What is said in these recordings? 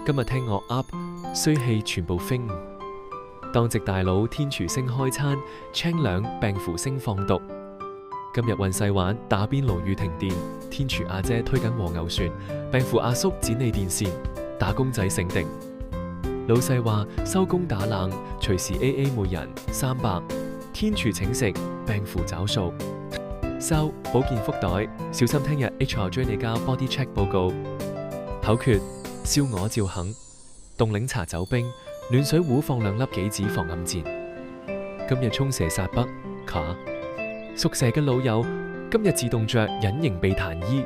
今日聽我噏，衰氣全部飛。當值大佬天廚星開餐，青兩病符星放毒。今日運勢玩打邊爐遇停電，天廚阿姐推緊和牛船，病符阿叔剪你電線，打工仔醒定。老細話收工打冷，隨時 AA 每人300。天廚請食，病符找數。收保健福袋，小心聽日 HR 追你交 body check 報告。口訣：燒鵝照肯，凍檸茶走冰，暖水壺放2粒杞子防暗箭。今日衝蛇殺北卡。屬蛇嘅老友，今日自動着隱形避痰衣，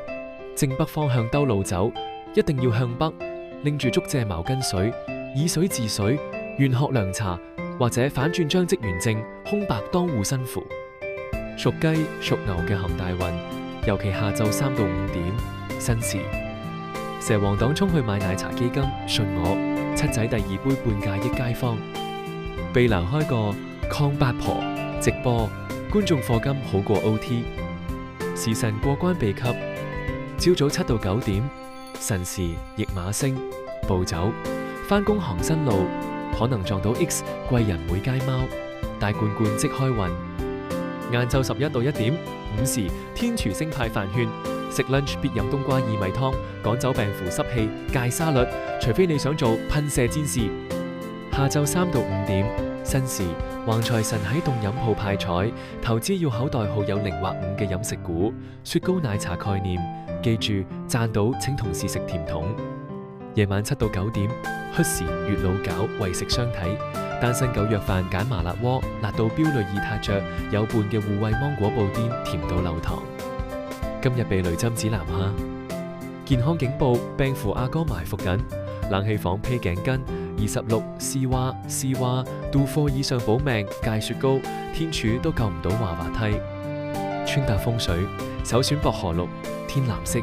正北方向兜路走，一定要向北，拎住竹蔗茅根水，以水治水，玄學涼茶，或者反轉將職員證，空白當戶身符。屬雞屬牛嘅行大運，尤其下晝3到5點，申時。蛇王黨衝去買奶茶基金，信我，七仔第2杯半價益街坊。秘撈開個抗八婆直播，觀眾課金好過 OT。時辰過關秘笈，朝早7到9點，辰時驛馬星，步走，返工行新路，可能撞到 X 貴人會街貓，大罐罐即開運。晏晝11到1點，午時天廚星派飯券，食 lunch 必飲冬瓜薏米湯，趕走病符濕氣，戒沙律，除非你想做噴射戰士。下晝3到5點，申時橫財神喺凍飲鋪派彩，投資要口袋號有0或5嘅飲食股，雪糕奶茶概念，記住賺到請同事食甜筒。夜晚7到9點，戌時月老餃為食相睇，單身狗約飯揀麻辣鍋，辣到飆淚易撻着，有伴嘅護衛芒果布甸甜到流糖。今日避雷針指南下，健康警報，病符阿哥埋伏緊，冷氣房披頸巾26絲娃到貨以上保命，戒雪糕，天柱都救唔到滑滑梯。穿搭風水，首選薄荷綠，天藍色，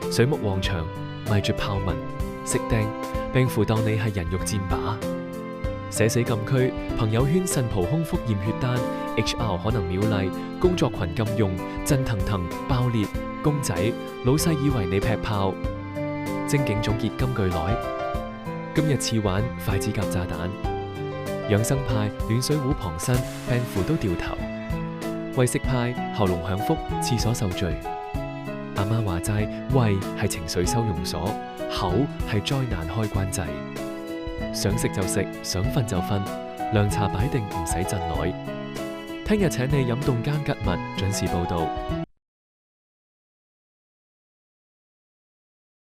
水木旺場，迷住豹紋，色釘，病符當你係人肉箭靶。寫死禁區，朋友圈腎蒲空腹驗血單 ，HR 可能秒麗，工作群禁用，震騰騰爆裂，公仔，老細以為你劈炮。精警總結金句來，今日似玩筷子夾炸彈。養生派暖水壺旁身，病符都掉頭。胃食派喉嚨享福，廁所受罪。阿媽話齋，胃係情緒收容所，口係災難開關掣。想食就食，想瞓就瞓，涼茶擺定唔使陣內。聽日請你飲凍間吉物，準時報到。